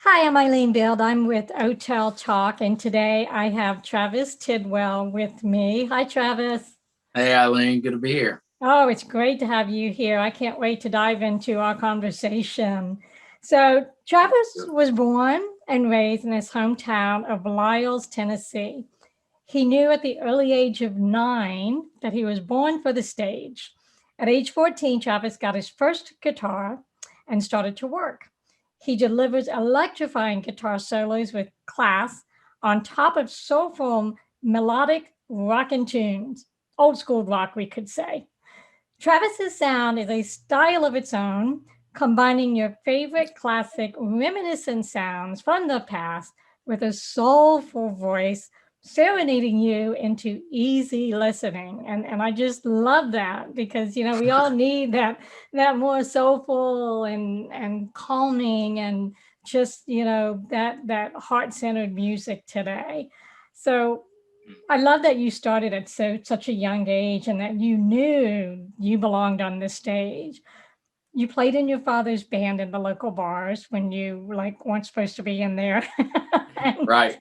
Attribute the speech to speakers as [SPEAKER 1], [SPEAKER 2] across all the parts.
[SPEAKER 1] Hi, I'm Eileen Bild. I'm with OTEL Talk, and today I have Travis Tidwell with me. Hi, Travis.
[SPEAKER 2] Hey, Eileen, good to be here.
[SPEAKER 1] Oh, it's great to have you here. I can't wait to dive into our conversation. So, Travis was born and raised in his hometown of Lyles, Tennessee. He knew at the early age of 9 that he was born for the stage. At age 14, Travis got his first guitar and started to work. He delivers electrifying guitar solos with class on top of soulful melodic rockin' tunes, old school rock, we could say. Travis's sound is a style of its own, combining your favorite classic reminiscent sounds from the past with a soulful voice, serenading you into easy listening. And I just love that because, we all need that more soulful and calming and just, that heart-centered music today. So I love that you started at such a young age and that you knew you belonged on the stage. You played in your father's band in the local bars when you weren't supposed to be in there.
[SPEAKER 2] Right.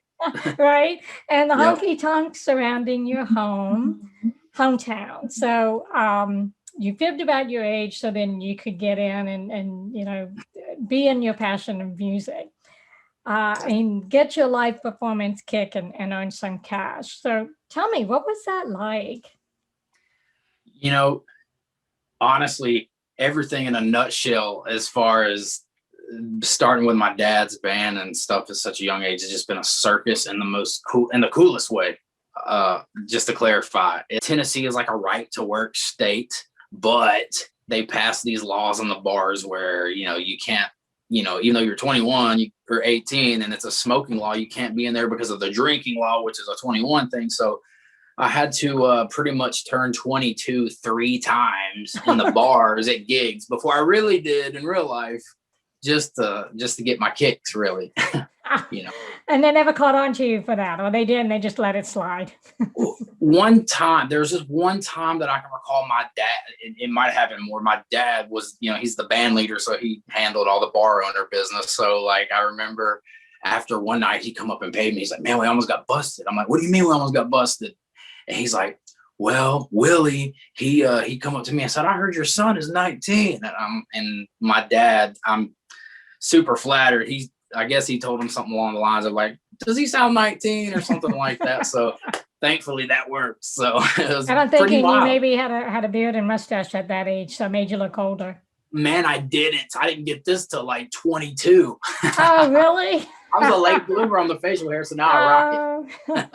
[SPEAKER 1] Right. And the
[SPEAKER 2] Yep.
[SPEAKER 1] honky tonk surrounding your hometown. So you fibbed about your age so then you could get in and be in your passion of music. And get your live performance kick and earn some cash. So tell me, what was that like?
[SPEAKER 2] Honestly, everything in a nutshell, as far as starting with my dad's band and stuff at such a young age, has just been a circus in the coolest way. Just to clarify, Tennessee is like a right to work state, but they passed these laws on the bars where, you can't, even though you're 21 or 18 and it's a smoking law, you can't be in there because of the drinking law, which is a 21 thing. So I had to pretty much turn 22 3 times in the bars at gigs before I really did in real life, just to get my kicks, really.
[SPEAKER 1] And they never caught on to you for that, or they did and they just let it slide.
[SPEAKER 2] One time, there was just one time that I can recall my dad, it might have happened more. My dad was, he's the band leader, so he handled all the bar owner business. So I remember after one night he come up and paid me. He's like, "Man, we almost got busted." I'm like, "What do you mean we almost got busted?" And he's like, "Well, Willie, he come up to me and said, 'I heard your son is 19. And my dad, I'm super flattered. I guess he told him something along the lines of like, "Does he sound 19 or something like that?" So thankfully that worked. So it was
[SPEAKER 1] and I'm
[SPEAKER 2] pretty
[SPEAKER 1] thinking you
[SPEAKER 2] wild.
[SPEAKER 1] maybe had a beard and mustache at that age, so it made you look older.
[SPEAKER 2] Man, I didn't get this till like 22.
[SPEAKER 1] Oh, really?
[SPEAKER 2] I was a late bloomer on the facial hair, so now I rock it.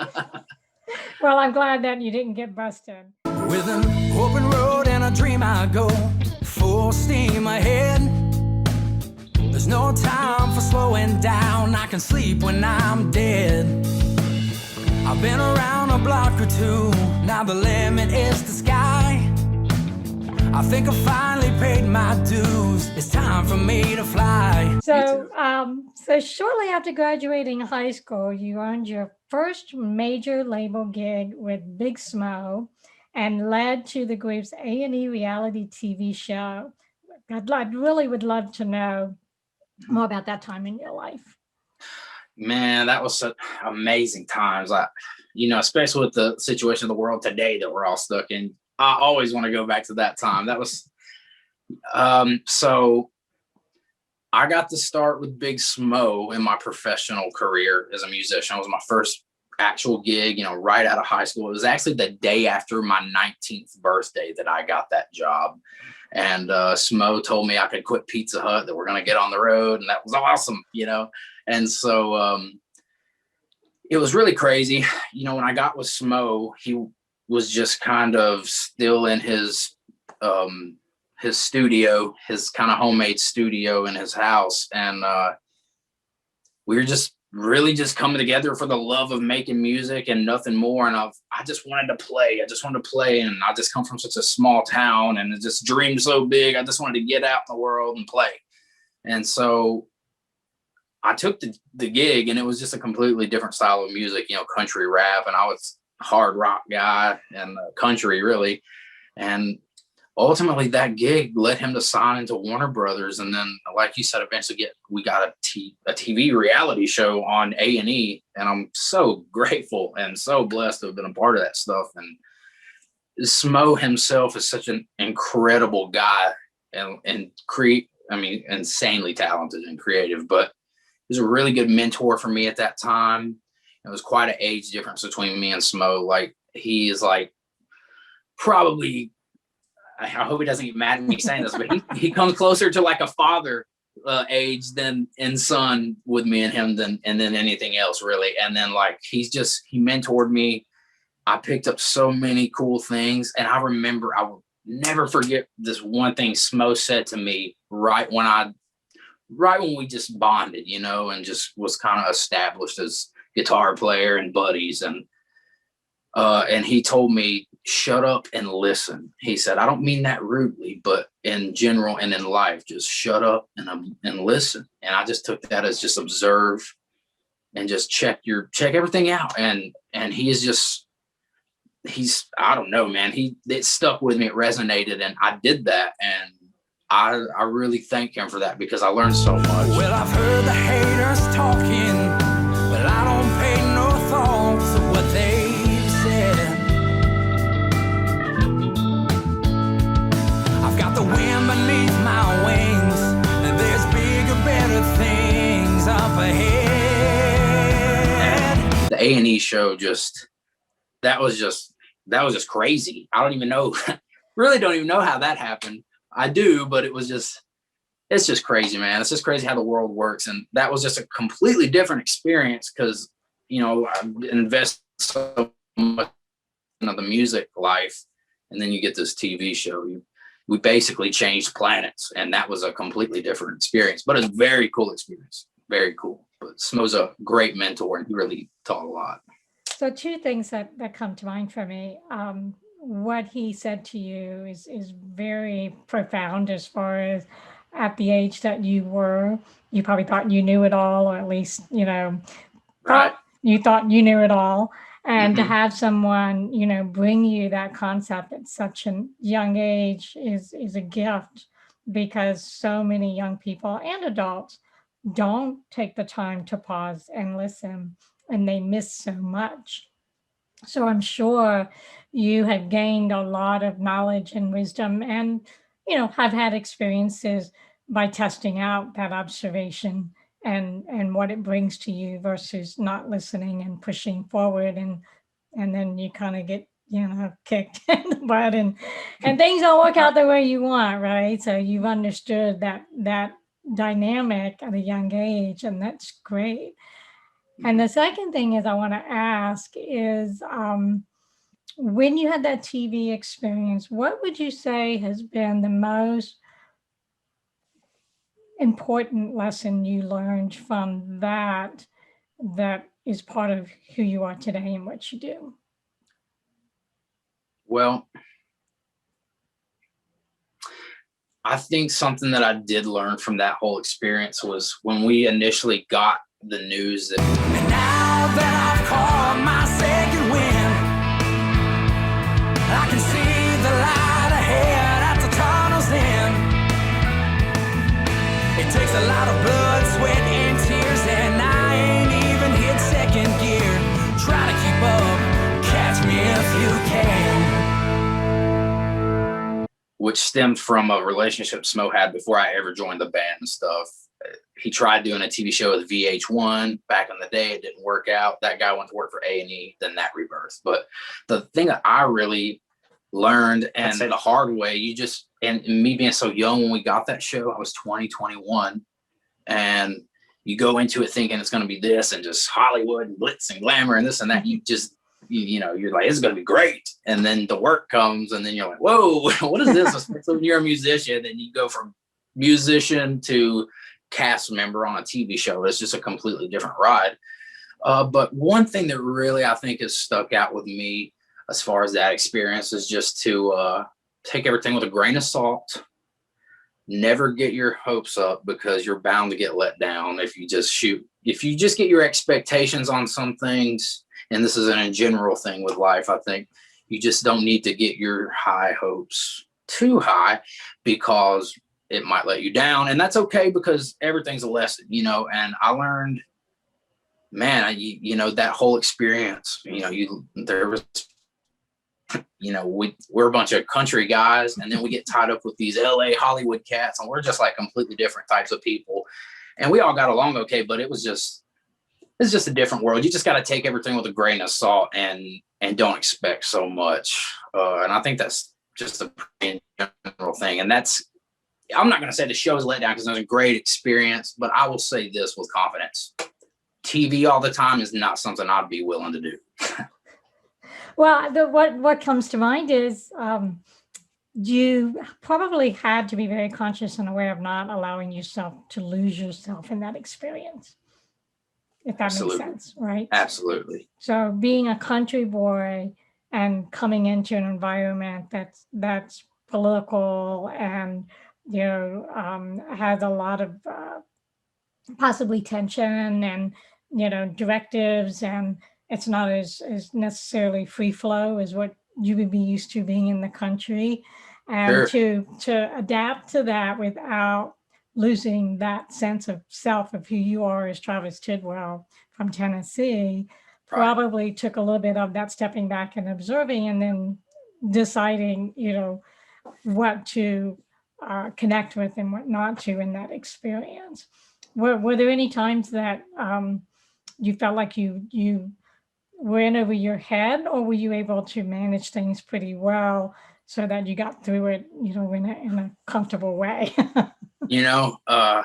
[SPEAKER 1] Well, I'm glad that you didn't get busted.
[SPEAKER 3] With an open road and a dream, I go full steam ahead. There's no time for slowing down. I can sleep when I'm dead. I've been around a block or two. Now the limit is the sky. I think I finally paid my dues. It's time for me to fly.
[SPEAKER 1] So, so shortly after graduating high school, you earned your first major label gig with Big Smo and led to the group's A&E reality TV show. I really would love to know more about that time in your life.
[SPEAKER 2] Man, that was such amazing times. Especially with the situation of the world today that we're all stuck in. I always want to go back to that time. That was, so I got to start with Big Smo in my professional career as a musician. It was my first actual gig, right out of high school. It was actually the day after my 19th birthday that I got that job. And Smo told me I could quit Pizza Hut, that we're going to get on the road. And that was awesome, And so it was really crazy. When I got with Smo, he was just kind of still in his studio, his kind of homemade studio in his house. And we were just really just coming together for the love of making music and nothing more. And I just wanted to play. I just wanted to play. And I just come from such a small town and it just dreamed so big. I just wanted to get out in the world and play. And so I took the gig, and it was just a completely different style of music, you know, country rap. And I was a hard rock guy and country really. And ultimately that gig led him to sign into Warner Brothers. And then, like you said, eventually we got a TV reality show on A&E. And I'm so grateful and so blessed to have been a part of that stuff. And Smo himself is such an incredible guy and insanely talented and creative, but he was a really good mentor for me at that time. It was quite an age difference between me and Smo. Like, he is like probably, I hope he doesn't get mad at me saying this, but he comes closer to like a father age than in son with me and him than anything else really. And then like he mentored me. I picked up so many cool things, and I remember, I will never forget this one thing Smo said to me right when we just bonded, you know, and just was kind of established as guitar player and buddies. And he told me, shut up and listen. He said, I don't mean that rudely, but in general and in life, just shut up and listen. And I just took that as just observe and just check everything out. And I don't know, man, it stuck with me. It resonated, and I did that. And I really thank him for that, because I learned so much.
[SPEAKER 3] Well, I've heard the haters talking, but I don't pay no thought to what they've said. I've got the wind beneath my wings, and there's bigger, better things up ahead.
[SPEAKER 2] The A&E show that was just crazy. I don't even know, really don't even know how that happened. I do, but it's just crazy, man. It's just crazy how the world works. And that was just a completely different experience, because, you know, I invest so much into the music life, and then you get this TV show. We basically changed planets, and that was a completely different experience, but it's a very cool experience. Very cool. But Smo's a great mentor, and he really taught a lot.
[SPEAKER 1] So two things that come to mind for me. What he said to you is very profound, as far as at the age that you were, you probably thought you knew it all, or at least, you know,
[SPEAKER 2] Right.
[SPEAKER 1] you thought you knew it all. And to have someone, you know, bring you that concept at such a young age is a gift, because so many young people and adults don't take the time to pause and listen, and they miss so much. So I'm sure you have gained a lot of knowledge and wisdom, and, you know, have had experiences by testing out that observation and what it brings to you versus not listening and pushing forward. And then you kind of get, you know, kicked in the butt, and things don't work out the way you want, right? So you've understood that dynamic at a young age, and that's great. And the second thing is I want to ask is, when you had that TV experience, what would you say has been the most important lesson you learned from that is part of who you are today and what you do?
[SPEAKER 2] Well, I think something that I did learn from that whole experience was when we initially got the news that.
[SPEAKER 3] And now that I've caught my second wind, I can see the light ahead at the tunnel's end. It takes a lot of blood, sweat, and tears, and I ain't even hit second gear. Try to keep up, catch me if you can.
[SPEAKER 2] Which stemmed from a relationship Smo had before I ever joined the band and stuff. He tried doing a TV show with VH1 back in the day. It didn't work out. That guy went to work for A&E, then that rebirthed. But the thing that I really learned, and the hard way, and me being so young when we got that show, I was 21, and you go into it thinking it's going to be this and just Hollywood and glitz and glamour and this and that. You know, you're like, it's going to be great. And then the work comes, and then you're like, whoa, what is this? Especially when you're a musician, and you go from musician to cast member on a TV show. It's just a completely different ride. But one thing that really I think has stuck out with me as far as that experience is just to take everything with a grain of salt. Never get your hopes up, because you're bound to get let down if you just get your expectations on some things. And this is a general thing with life. I think you just don't need to get your high hopes too high, because it might let you down. And that's okay, because everything's a lesson, you know. And I learned, man, you know, that whole experience, you know, there was, you know, we're a bunch of country guys, and then we get tied up with these LA Hollywood cats, and we're just like completely different types of people. And we all got along okay, but it's just a different world. You just got to take everything with a grain of salt and don't expect so much. And I think that's just a pretty general thing. And I'm not going to say the show is let down, because it was a great experience, but I will say this with confidence: TV all the time is not something I'd be willing to do.
[SPEAKER 1] Well, what comes to mind is you probably had to be very conscious and aware of not allowing yourself to lose yourself in that experience, if that
[SPEAKER 2] Absolutely.
[SPEAKER 1] makes sense, right?
[SPEAKER 2] Absolutely.
[SPEAKER 1] So being a country boy and coming into an environment that's political and, you know, has a lot of possibly tension and, you know, directives, and it's not as necessarily free flow as what you would be used to being in the country. And
[SPEAKER 2] Sure.
[SPEAKER 1] to adapt to that without losing that sense of self of who you are as Travis Tidwell from Tennessee, probably took a little bit of that stepping back and observing, and then deciding, you know, what to connect with and what not to in that experience. Were there any times that you felt like you were in over your head, or were you able to manage things pretty well so that you got through it, you know, in a comfortable way?
[SPEAKER 2] You know, I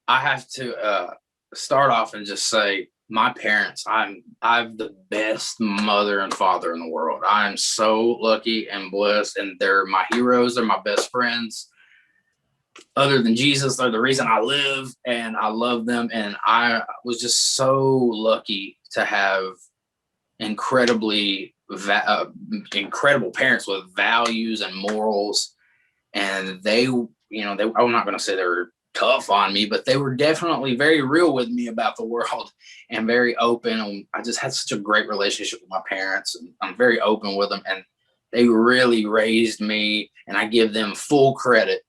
[SPEAKER 2] have to start off and just say, my parents, I've the best mother and father in the world. I'm so lucky and blessed, and they're my heroes. They're my best friends. Other than Jesus, they're the reason I live, and I love them. And I was just so lucky to have incredible parents with values and morals. And they, you know, I'm not going to say they were tough on me, but they were definitely very real with me about the world and very open. And I just had such a great relationship with my parents, and I'm very open with them, and they really raised me, and I give them full credit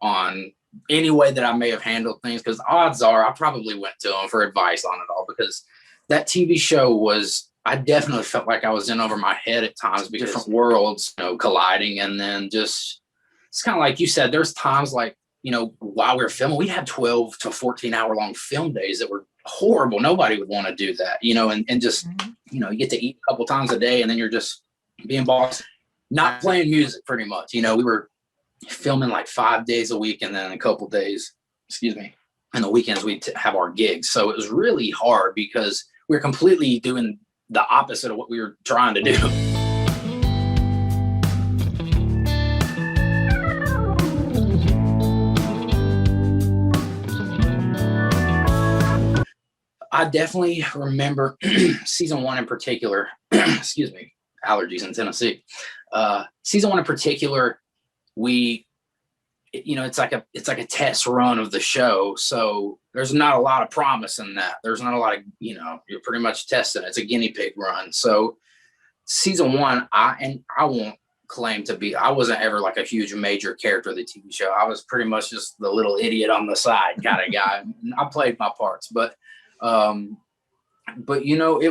[SPEAKER 2] on any way that I may have handled things, because odds are I probably went to them for advice on it all, because that TV show I definitely felt like I was in over my head at times, because different worlds, you know, colliding. And then just, it's kind of like you said, there's times like, you know, while we were filming, we had 12 to 14 hour long film days that were horrible. Nobody would want to do that, you know, and just, you know, you get to eat a couple times a day, and then you're just being boss, not playing music pretty much. You know, we were filming like 5 days a week, and then a couple days, and the weekends we'd have our gigs. So it was really hard, because we were completely doing the opposite of what we were trying to do. I definitely remember season 1 in particular, excuse me, allergies in Tennessee. Season 1 in particular, we, you know, it's like a test run of the show. So there's not a lot of promise in that. There's not a lot of, you know, you're pretty much testing. It's a guinea pig run. So season 1, I won't claim to be, I wasn't ever like a huge major character of the TV show. I was pretty much just the little idiot on the side kind of guy. I played my parts, but you know,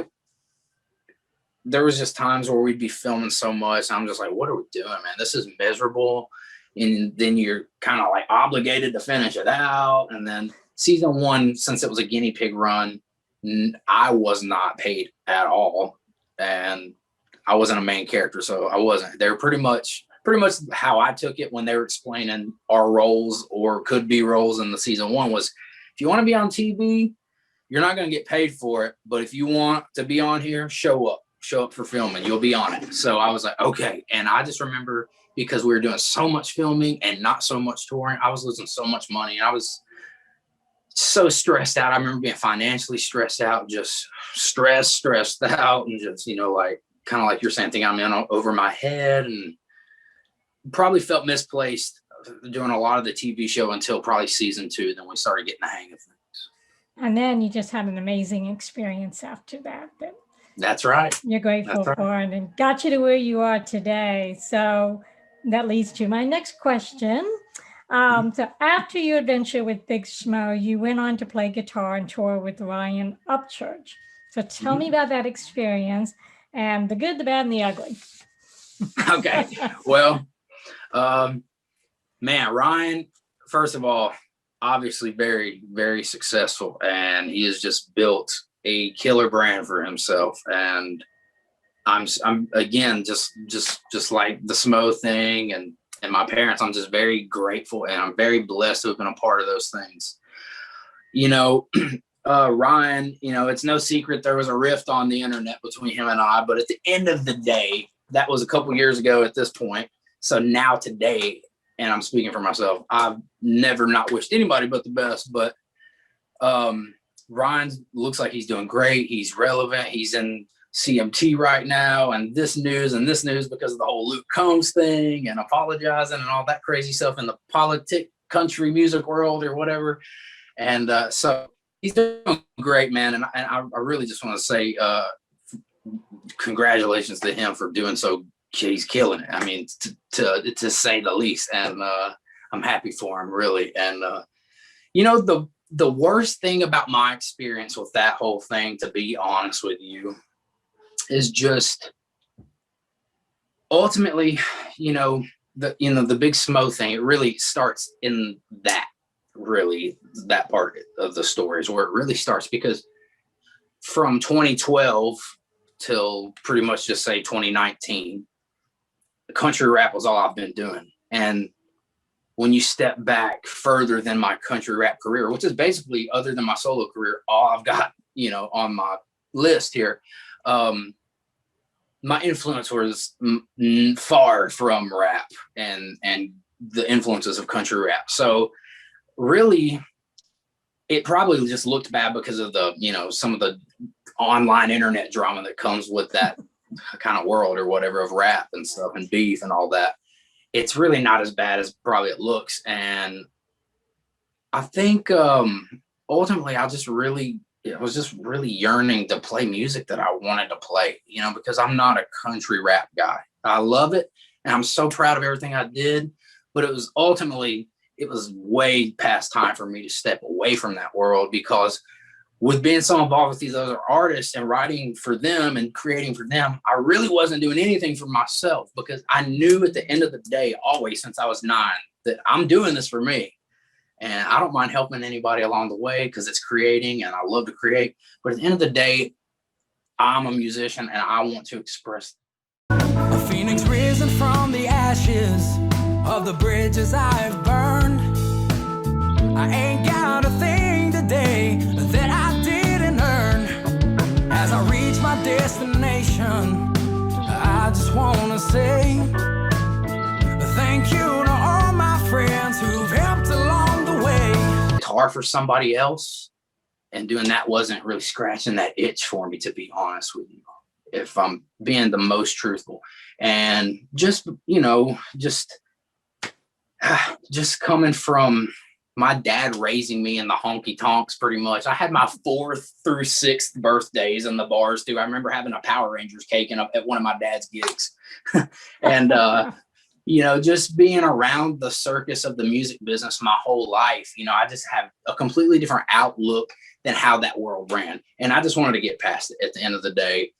[SPEAKER 2] there was just times where we'd be filming so much, and I'm just like, what are we doing, man? This is miserable. And then you're kind of like obligated to finish it out. And then season 1, since it was a guinea pig run, I was not paid at all, and I wasn't a main character, so I wasn't. They're pretty much how I took it when they were explaining our roles, or could be roles in the season 1, was, if you want to be on TV, you're not going to get paid for it, but if you want to be on here, show up for filming, you'll be on it. So I was like, okay. And I just remember, because we were doing so much filming and not so much touring, I was losing so much money. And so stressed out. I remember being financially stressed out, just stressed out, and just, like, kind of like you're saying, thinking I'm in over my head, and probably felt misplaced doing a lot of the TV show until probably season 2. Then we started getting the hang of things.
[SPEAKER 1] And then you just had an amazing experience after that.
[SPEAKER 2] That's right.
[SPEAKER 1] You're grateful for, and got you to where you are today. So that leads to my next question. So after your adventure with Big Smo, you went on to play guitar and tour with Ryan Upchurch. So tell me about that experience, and the good, the bad, and the ugly.
[SPEAKER 2] Okay. Well, man, Ryan, first of all, obviously very, very successful, and he has just built a killer brand for himself. And I'm again, just like the Smo thing and my parents, I'm just very grateful, and I'm very blessed to have been a part of those things. Ryan, it's no secret there was a rift on the internet between him and I, but at the end of the day, that was a couple years ago at this point. So now today, and I'm speaking for myself, I've never not wished anybody but the best, but Ryan looks like he's doing great. He's relevant. He's in CMT right now, and this news because of the whole Luke Combs thing and apologizing and all that crazy stuff in the country music world or whatever. And so he's doing great, man. And I really just want to say congratulations to him for doing so. He's killing it. I mean, to say the least. And I'm happy for him, really. And the worst thing about my experience with that whole thing, to be honest with you, is just ultimately, the Big Smo thing, it really starts in that part of the story is where it really starts, because from 2012 till pretty much just say 2019, country rap was all I've been doing. And when you step back further than my country rap career, which is basically, other than my solo career, all I've got, on my list here, my influence was far from rap and the influences of country rap. So really, it probably just looked bad because of the, some of the online internet drama that comes with that kind of world or whatever of rap and stuff and beef and all that. It's really not as bad as probably it looks. And I think ultimately I was just really yearning to play music that I wanted to play, because I'm not a country rap guy. I love it, and I'm so proud of everything I did, but it was way past time for me to step away from that world, because with being so involved with these other artists and writing for them and creating for them, I really wasn't doing anything for myself, because I knew at the end of the day, always since I was 9, that I'm doing this for me. And I don't mind helping anybody along the way, because it's creating and I love to create. But at the end of the day, I'm a musician and I want to express.
[SPEAKER 3] A phoenix risen from the ashes of the bridges I've burned. I ain't got a thing today that I didn't earn. As I reach my destination, I just want to say thank you to all my friends who've helped along the way.
[SPEAKER 2] It's hard for somebody else, and doing that wasn't really scratching that itch for me, to be honest with you, if I'm being the most truthful. And just coming from my dad raising me in the honky tonks, pretty much. I had my 4th through 6th birthdays in the bars too. I remember having a Power Rangers cake at one of my dad's gigs. And just being around the circus of the music business my whole life, I just have a completely different outlook than how that world ran. And I just wanted to get past it at the end of the day.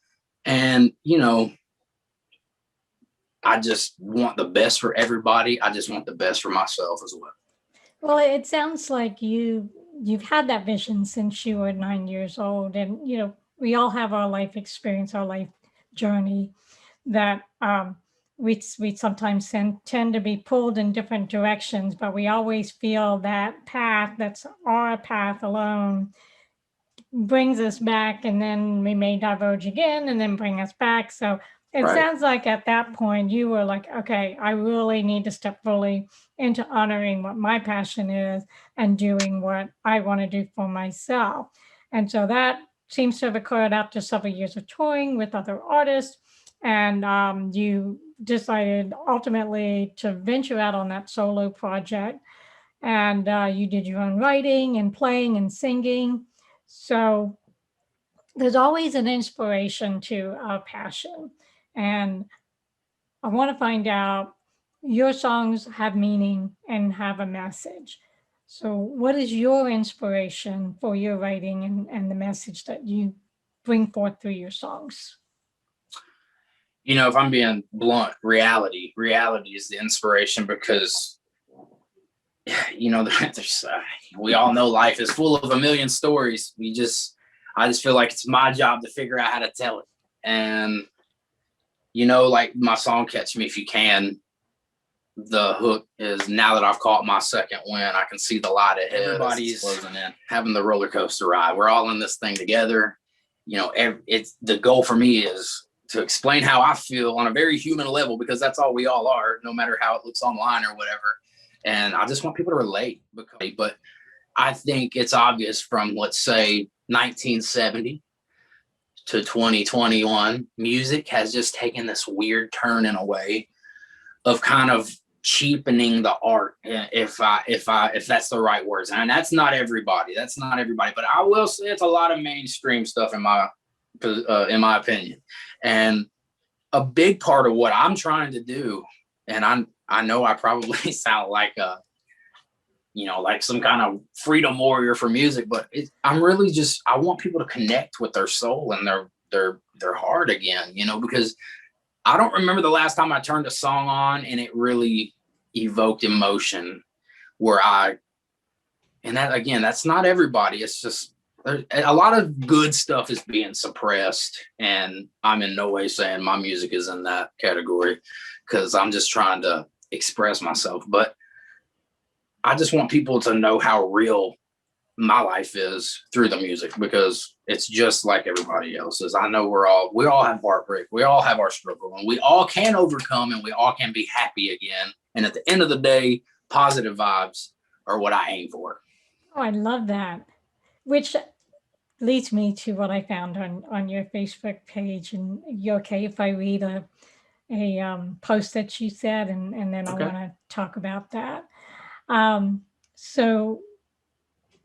[SPEAKER 2] And, I just want the best for everybody. I just want the best for myself as well.
[SPEAKER 1] Well, it sounds like you've had that vision since you were 9 years old. And, we all have our life experience, our life journey, that we sometimes tend to be pulled in different directions, but we always feel that path, that's our path alone, brings us back, and then we may diverge again and then bring us back. So It
[SPEAKER 2] Right.
[SPEAKER 1] sounds like at that point you were like, okay, I really need to step fully into honoring what my passion is and doing what I want to do for myself. And so that seems to have occurred after several years of touring with other artists. And you decided ultimately to venture out on that solo project. And you did your own writing and playing and singing. So there's always an inspiration to our passion. And I want to find out, your songs have meaning and have a message. So, what is your inspiration for your writing and the message that you bring forth through your songs?
[SPEAKER 2] You know, if I'm being blunt, reality is the inspiration because, you know, there's, we all know life is full of a million stories. I just feel like it's my job to figure out how to tell it. And, you know, like my song Catch Me If You Can, the hook is, now that I've caught my second win, I can see the light ahead. Everybody's closing in, having the roller coaster ride. We're all in this thing together. You know, it's the goal for me is to explain how I feel on a very human level, because that's all we all are, no matter how it looks online or whatever. And I just want people to relate. But I think it's obvious from, let's say, 1970 to 2021, music has just taken this weird turn in a way of kind of cheapening the art, if that's the right words. And that's not everybody. But I will say it's a lot of mainstream stuff in my opinion. And a big part of what I'm trying to do, and I know I probably sound like like some kind of freedom warrior for music, but I'm really just, I want people to connect with their soul and their heart again, you know, because I don't remember the last time I turned a song on and it really evoked emotion and that, again, that's not everybody. It's just a lot of good stuff is being suppressed, and I'm in no way saying my music is in that category, because I'm just trying to express myself. But I just want people to know how real my life is through the music, because it's just like everybody else's. I know we all have heartbreak. We all have our struggle, and we all can overcome, and we all can be happy again. And at the end of the day, positive vibes are what I aim for.
[SPEAKER 1] Oh, I love that. Which leads me to what I found on your Facebook page. And you okay if I read a post that you said, and then I
[SPEAKER 2] Okay.
[SPEAKER 1] want to talk about that. So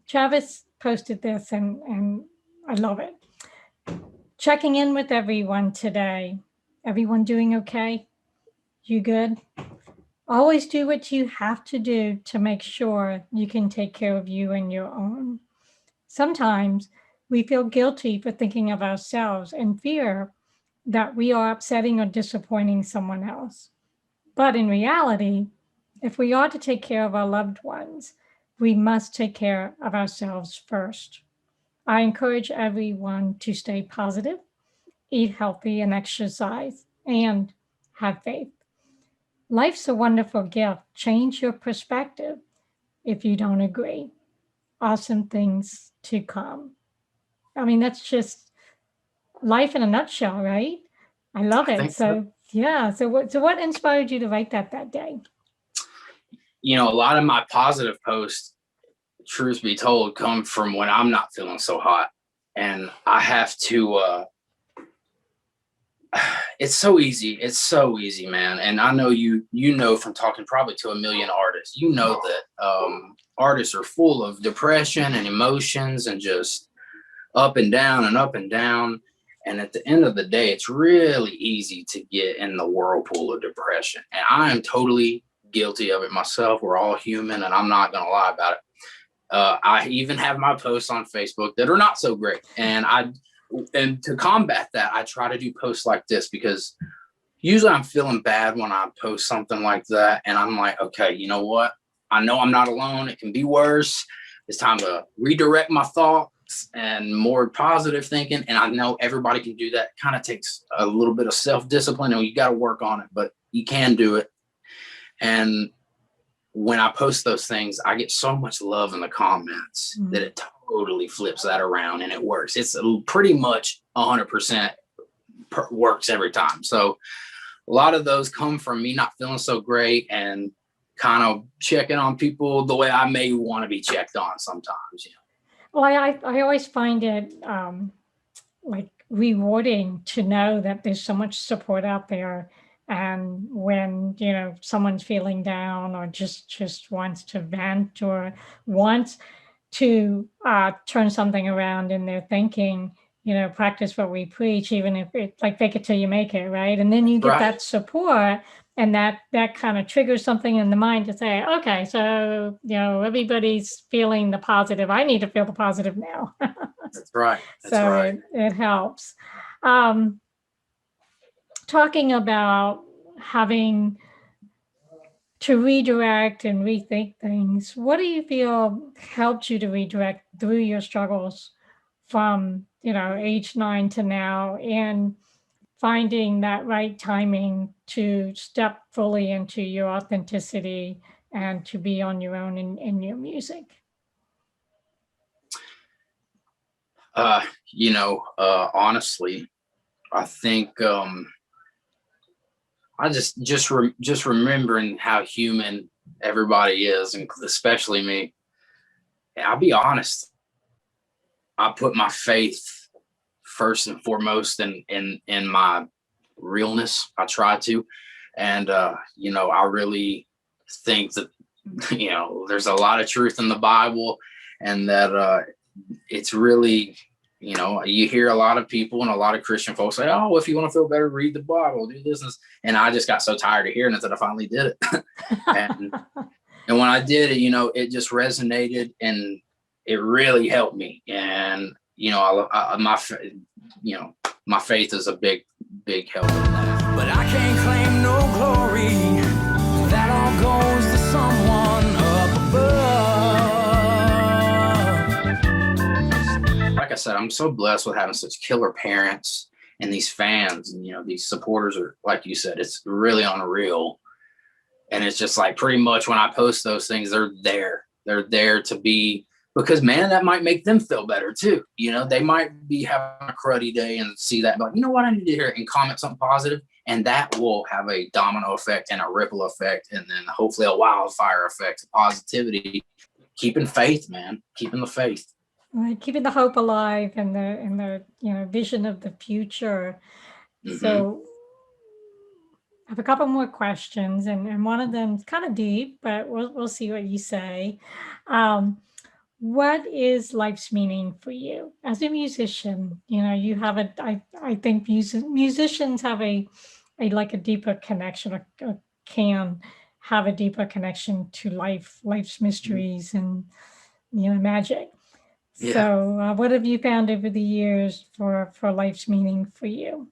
[SPEAKER 1] Travis posted this, and I love it. Checking in with everyone today. Everyone doing okay? You good? Always do what you have to do to make sure you can take care of you and your own. Sometimes we feel guilty for thinking of ourselves and fear that we are upsetting or disappointing someone else. But in reality, if we are to take care of our loved ones, we must take care of ourselves first. I encourage everyone to stay positive, eat healthy, and exercise, and have faith. Life's a wonderful gift. Change your perspective if you don't agree. Awesome things to come. I mean, that's just life in a nutshell, right? I love
[SPEAKER 2] I
[SPEAKER 1] it.
[SPEAKER 2] think
[SPEAKER 1] So yeah. So what inspired you to write that day?
[SPEAKER 2] You know, a lot of my positive posts, truth be told, come from when I'm not feeling so hot, and I have to it's so easy, man. And I know you know, from talking probably to a million artists, you know that artists are full of depression and emotions and just up and down and up and down. And at the end of the day, it's really easy to get in the whirlpool of depression. And I am totally guilty of it myself. We're all human, and I'm not going to lie about it. I even have my posts on Facebook that are not so great. And to combat that, I try to do posts like this, because usually I'm feeling bad when I post something like that. And I'm like, okay, you know what? I know I'm not alone. It can be worse. It's time to redirect my thoughts and more positive thinking. And I know everybody can do that. It kind of takes a little bit of self-discipline, and you got to work on it, but you can do it. And when I post those things, I get so much love in the comments that it totally flips that around, and it works. It's pretty much 100% works every time. So a lot of those come from me not feeling so great and kind of checking on people the way I may want to be checked on sometimes.
[SPEAKER 1] Well, I always find it like rewarding to know that there's so much support out there. And when, someone's feeling down or just wants to vent or wants to turn something around in their thinking, practice what we preach, even if it's like fake it till you make it, right? And then you get that support, and that kind of triggers something in the mind to say, okay, so, everybody's feeling the positive. I need to feel the positive now.
[SPEAKER 2] That's right.
[SPEAKER 1] So it helps. Talking about having to redirect and rethink things, what do you feel helped you to redirect through your struggles from, age 9 to now, and finding that right timing to step fully into your authenticity and to be on your own in your music?
[SPEAKER 2] Honestly, I think I just remembering how human everybody is, and especially me. I'll be honest, I put my faith first and foremost in my realness. I try to, and I really think that there's a lot of truth in the Bible, and that it's really, you hear a lot of people and a lot of Christian folks say, oh, if you want to feel better, read the Bible, do this. And I just got so tired of hearing it that I finally did it. and when I did it, it just resonated, and it really helped me. And, my faith is a big help in that.
[SPEAKER 3] But I can't claim no glory. That all goes to someone up above.
[SPEAKER 2] Like I said, I'm so blessed with having such killer parents and these fans, and these supporters are, like you said, it's really unreal. And it's just like pretty much when I post those things, they're there to be, because man, that might make them feel better too. They might be having a cruddy day and see that, but what, I need to hear it, and comment something positive, and that will have a domino effect and a ripple effect, and then hopefully a wildfire effect of positivity. Keeping faith, man, keeping the faith.
[SPEAKER 1] Right, keeping the hope alive and the vision of the future. Mm-hmm. So I have a couple more questions, and one of them is kind of deep, but we'll see what you say. What is life's meaning for you as a musician? You have I think musicians have a deeper connection, or can have a deeper connection to life's mysteries and magic. Yeah. So what have you found over the years for life's meaning for you?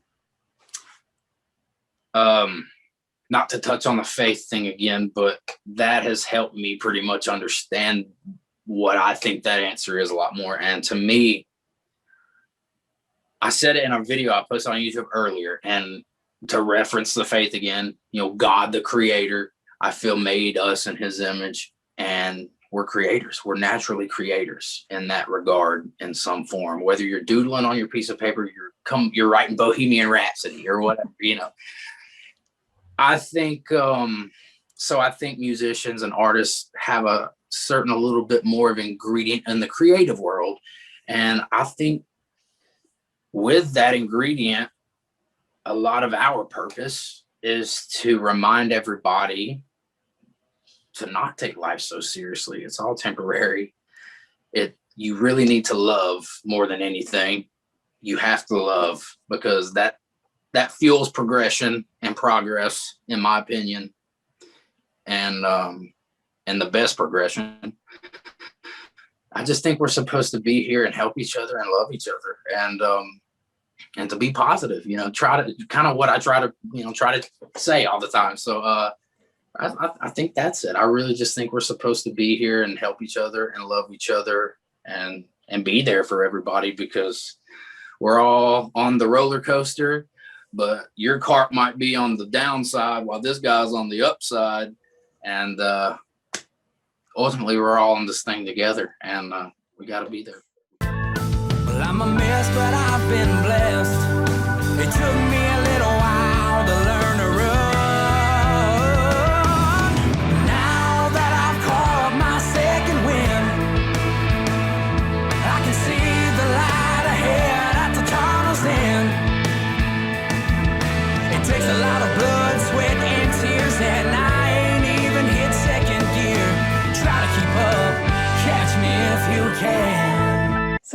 [SPEAKER 2] Not to touch on the faith thing again, but that has helped me pretty much understand what I think that answer is a lot more. And to me, I said it in a video I posted on YouTube earlier, and to reference the faith again, God, the creator, I feel made us in his image, and we're creators. We're naturally creators in that regard, in some form, whether you're doodling on your piece of paper, you're writing Bohemian Rhapsody or whatever, I think, so I think musicians and artists have a little bit more of ingredient in the creative world. And I think with that ingredient, a lot of our purpose is to remind everybody to not take life so seriously. It's all temporary. You really need to love more than anything. You have to love, because that fuels progression and progress, in my opinion. And the best progression. I just think we're supposed to be here and help each other and love each other, and to be positive, try to kind of what I try to say all the time. So I think that's it. I really just think we're supposed to be here and help each other and love each other and be there for everybody, because we're all on the roller coaster, but your cart might be on the downside while this guy's on the upside. And ultimately, we're all in this thing together, and we got to be there.
[SPEAKER 3] Well, I'm a mess, but I've been blessed. It took me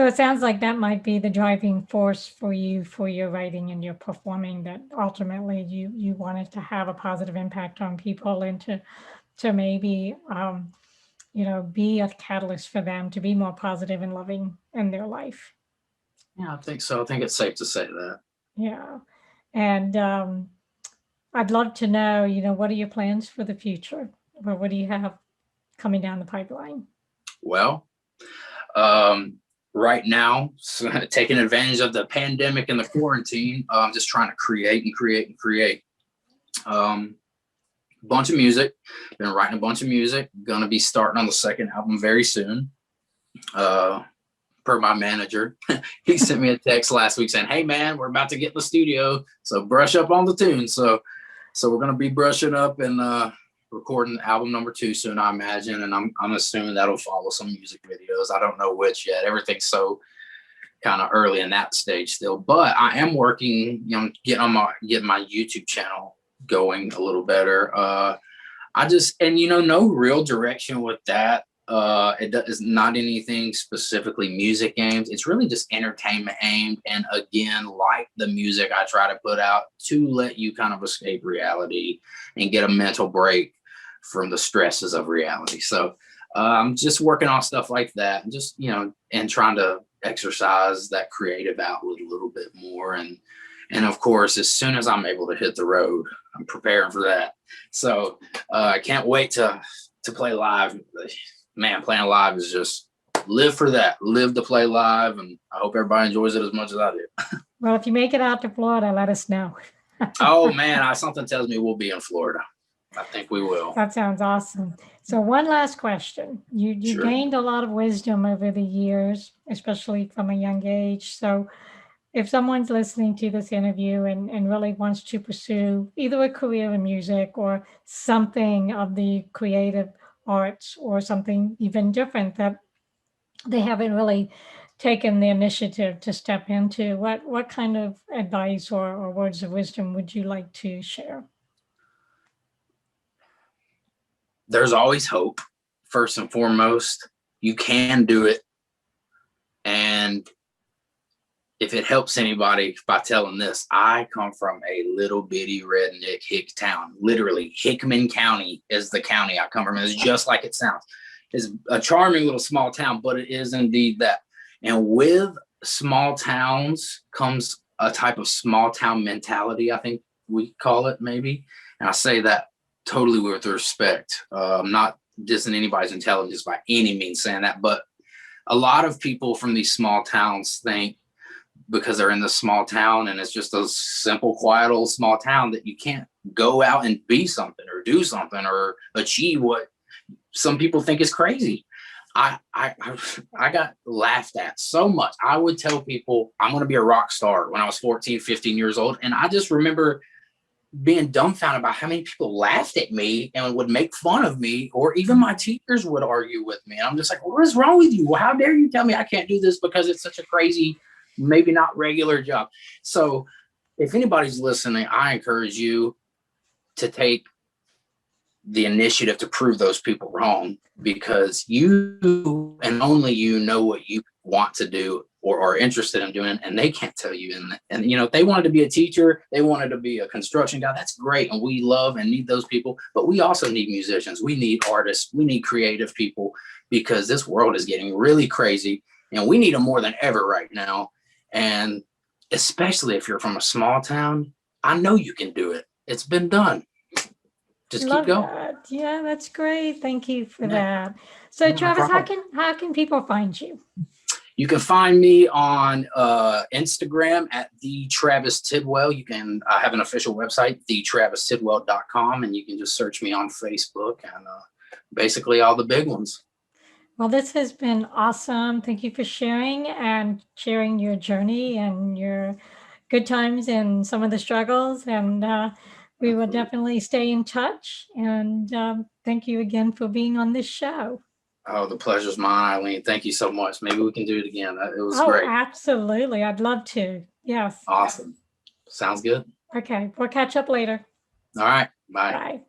[SPEAKER 1] it sounds like that might be the driving force for you for your writing and your performing, that ultimately you wanted to have a positive impact on people and to maybe be a catalyst for them to be more positive and loving in their life.
[SPEAKER 2] Yeah, I think so. I think it's safe to say that.
[SPEAKER 1] Yeah. And I'd love to know, what are your plans for the future? Or what do you have coming down the pipeline?
[SPEAKER 2] Well, right now, taking advantage of the pandemic and the quarantine, I'm just trying to create and create and create. Bunch of music. Been writing a bunch of music. Gonna be starting on the second album very soon. Per my manager, he sent me a text last week saying, "Hey man, we're about to get in the studio, so brush up on the tunes." So we're gonna be brushing up and recording album number 2 soon, I imagine, and I'm assuming that'll follow some music videos. I don't know which yet. Everything's so kind of early in that stage still, but I am working, getting my YouTube channel going a little better. No real direction with that. It is not anything specifically music aimed. It's really just entertainment aimed. And again, like the music I try to put out to let you kind of escape reality and get a mental break from the stresses of reality. So I'm just working on stuff like that and just, and trying to exercise that creative outlet a little bit more. And of course, as soon as I'm able to hit the road, I'm preparing for that. So I can't wait to play live. Man, playing live is just live for that, live to play live. And I hope everybody enjoys it as much as I do.
[SPEAKER 1] Well, if you make it out to Florida, let us know.
[SPEAKER 2] Oh man, something tells me we'll be in Florida. I think we will.
[SPEAKER 1] That sounds awesome. So one last question. You
[SPEAKER 2] Sure.
[SPEAKER 1] gained a lot of wisdom over the years, especially from a young age. So if someone's listening to this interview and really wants to pursue either a career in music or something of the creative arts or something even different that they haven't really taken the initiative to step into, what kind of advice or words of wisdom would you like to share?
[SPEAKER 2] There's always hope. First and foremost, you can do it. And if it helps anybody by telling this, I come from a little bitty redneck hick town. Literally, Hickman County is the county I come from. It's just like it sounds. It's a charming little small town, but it is indeed that. And with small towns comes a type of small town mentality, I think we call it maybe. And I say that totally with respect. I'm not dissing anybody's intelligence by any means saying that, but a lot of people from these small towns think because they're in this small town and it's just a simple, quiet old small town that you can't go out and be something or do something or achieve what some people think is crazy. I got laughed at so much. I would tell people I'm going to be a rock star when I was 14, 15 years old. And I just remember being dumbfounded by how many people laughed at me and would make fun of me, or even my teachers would argue with me. And I'm just like, what is wrong with you? Well, how dare you tell me I can't do this because it's such a crazy, maybe not regular job. So if anybody's listening, I encourage you to take the initiative to prove those people wrong, because you and only you know what you want to do or are interested in doing, and they can't tell you. And if they wanted to be a teacher, they wanted to be a construction guy, that's great. And we love and need those people, but we also need musicians. We need artists. We need creative people, because this world is getting really crazy and we need them more than ever right now. And especially if you're from a small town, I know you can do it. It's been done. Just keep going.
[SPEAKER 1] That. Yeah, that's great. Thank you for that. So Travis, how can people find you?
[SPEAKER 2] You can find me on Instagram at the Travis Tidwell. You can have an official website, thetravistidwell.com, and you can just search me on Facebook and basically all the big ones.
[SPEAKER 1] Well, this has been awesome. Thank you for sharing your journey and your good times and some of the struggles. And we will definitely stay in touch. And thank you again for being on this show.
[SPEAKER 2] Oh, the pleasure's mine, Eileen. Thank you so much. Maybe we can do it again. It was great.
[SPEAKER 1] Absolutely. I'd love to. Yes.
[SPEAKER 2] Awesome. Sounds good.
[SPEAKER 1] Okay. We'll catch up later.
[SPEAKER 2] All right. Bye.
[SPEAKER 1] Bye.